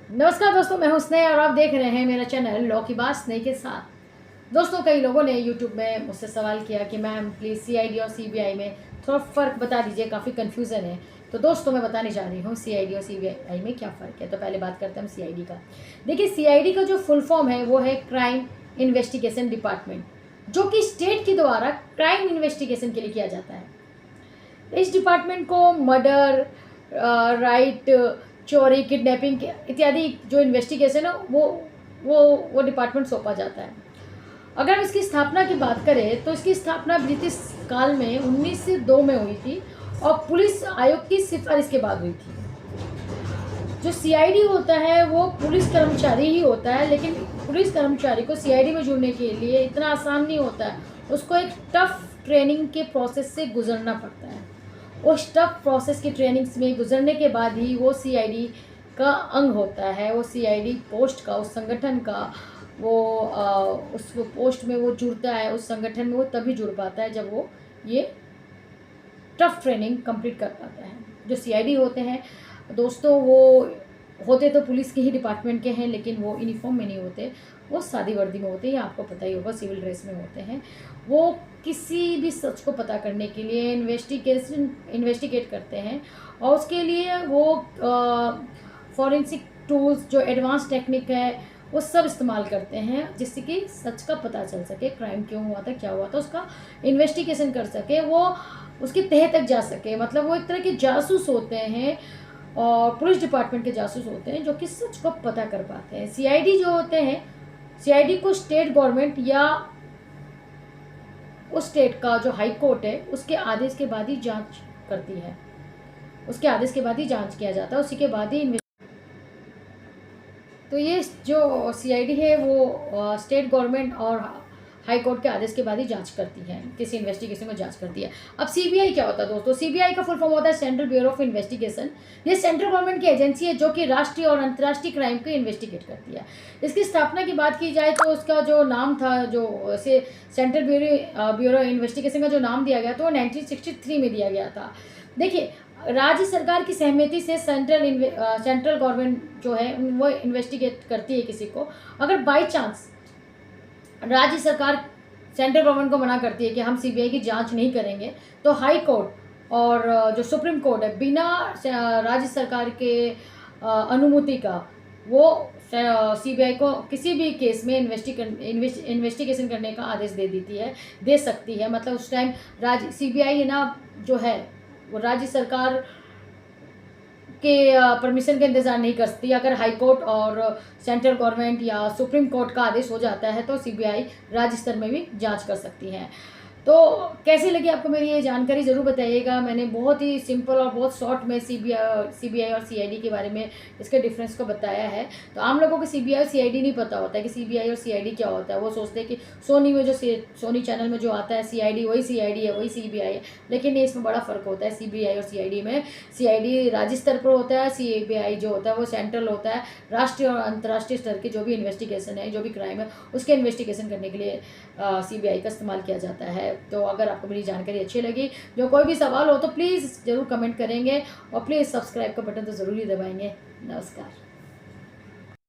नमस्कार दोस्तों, मैं हूं स्नेह और आप देख रहे हैं मेरा चैनल लॉ की बात स्नेह के साथ। दोस्तों, कई लोगों ने यूट्यूब में मुझसे सवाल किया कि मैम प्लीज़ सीआईडी और सीबीआई में थोड़ा फ़र्क बता दीजिए, काफ़ी कन्फ्यूज़न है। तो दोस्तों, मैं बताने जा रही हूँ सीआईडी और सीबीआई में क्या फ़र्क है। तो पहले बात करते हैं हम सीआईडी का। देखिए, सीआईडी का जो फुल फॉर्म है वो है क्राइम इन्वेस्टिगेशन डिपार्टमेंट, जो कि स्टेट के द्वारा क्राइम इन्वेस्टिगेशन के लिए किया जाता है। इस डिपार्टमेंट को मर्डर, राइट, चोरी, किडनैपिंग इत्यादि जो इन्वेस्टिगेशन है वो डिपार्टमेंट सौंपा जाता है। अगर हम इसकी स्थापना की बात करें तो इसकी स्थापना ब्रिटिश काल में 1902 में हुई थी और पुलिस आयोग की सिफारिश के बाद हुई थी। जो सीआईडी होता है वो पुलिस कर्मचारी ही होता है, लेकिन पुलिस कर्मचारी को सीआईडी में जुड़ने के लिए इतना आसान नहीं होता है। उसको एक टफ ट्रेनिंग के प्रोसेस से गुजरना पड़ता है। उस टफ प्रोसेस की ट्रेनिंग्स में गुजरने के बाद ही वो सीआईडी का अंग होता है। वो सीआईडी पोस्ट का, उस संगठन का, उस पोस्ट में वो जुड़ता है, उस संगठन में वो तभी जुड़ पाता है जब वो ये टफ ट्रेनिंग कंप्लीट कर पाता है। जो सीआईडी होते हैं दोस्तों, वो होते तो पुलिस के ही डिपार्टमेंट के हैं, लेकिन वो यूनिफॉर्म में नहीं होते, वो सादी वर्दी में होते हैं, आपको पता ही होगा, सिविल ड्रेस में होते हैं। वो किसी भी सच को पता करने के लिए इन्वेस्टिगेट करते हैं और उसके लिए वो फॉरेंसिक टूल्स, जो एडवांस टेक्निक है, वो सब इस्तेमाल करते हैं, जिससे कि सच का पता चल सके, क्राइम क्यों हुआ था, क्या हुआ था, उसका इन्वेस्टिगेशन कर सके, वो उसके तह तक जा सके। मतलब वो एक तरह के जासूस होते हैं और पुलिस डिपार्टमेंट के जासूस होते हैं जो कि सच को पता कर पाते हैं। सीआईडी जो होते हैं, सीआईडी को स्टेट गवर्नमेंट या उस स्टेट का जो हाई कोर्ट है उसके आदेश के बाद ही जांच करती है, उसके आदेश के बाद ही जांच किया जाता है, उसी के बाद ही। तो ये जो सीआईडी है वो स्टेट गवर्नमेंट और हाई कोर्ट के आदेश के बाद ही जांच करती है, किसी इन्वेस्टिगेशन को जांच करती है। अब सीबीआई क्या होता है दोस्तों? सीबीआई का फुल फॉर्म होता है सेंट्रल ब्यूरो ऑफ इन्वेस्टिगेशन। ये सेंट्रल गवर्नमेंट की एजेंसी है जो कि राष्ट्रीय और अंतर्राष्ट्रीय क्राइम को इन्वेस्टिगेट करती है। इसकी स्थापना की बात की जाए तो उसका जो नाम था, जो सेंट्रल ब्यूरो इन्वेस्टिगेशन का जो नाम दिया गया तो 1963 में दिया गया था। देखिए, राज्य सरकार की सहमति से सेंट्रल गवर्नमेंट जो है वो इन्वेस्टिगेट करती है किसी को। अगर बाई चांस राज्य सरकार सेंट्रल गवर्नमेंट को मना करती है कि हम सीबीआई की जांच नहीं करेंगे, तो हाई कोर्ट और जो सुप्रीम कोर्ट है, बिना राज्य सरकार के अनुमति का वो सीबीआई को किसी भी केस में इन्वेस्टिगेशन करने का आदेश दे सकती है। मतलब उस टाइम सीबीआई ना जो है वो राज्य सरकार के परमिशन का इंतज़ार नहीं कर सकती। अगर हाई कोर्ट और सेंट्रल गवर्नमेंट या सुप्रीम कोर्ट का आदेश हो जाता है तो सीबीआई राज्य स्तर में भी जांच कर सकती है। तो कैसी लगी आपको मेरी ये जानकारी, ज़रूर बताइएगा। मैंने बहुत ही सिंपल और बहुत शॉर्ट में सीबीआई और सीआईडी के बारे में इसके डिफरेंस को बताया है। तो आम लोगों को सीबीआई और सीआईडी नहीं पता होता है कि सीबीआई और सीआईडी क्या होता है। वो सोचते हैं कि सोनी चैनल में जो आता है सीआईडी वही सीआईडी है, वही सीबीआई है, लेकिन इसमें बड़ा फ़र्क होता है। सीबीआई और सीआईडी में सीआईडी राज्य स्तर पर होता है, सीबीआई जो होता है वो सेंट्रल होता है। राष्ट्रीय और अंतर्राष्ट्रीय स्तर की जो भी इन्वेस्टिगेशन है, जो भी क्राइम है, उसके इन्वेस्टिगेशन करने के लिए सीबीआई का इस्तेमाल किया जाता है। तो अगर आपको मेरी जानकारी अच्छी लगी, जो कोई भी सवाल हो तो प्लीज़ ज़रूर कमेंट करेंगे और प्लीज़ सब्सक्राइब का बटन तो ज़रूर ही दबाएंगे। नमस्कार।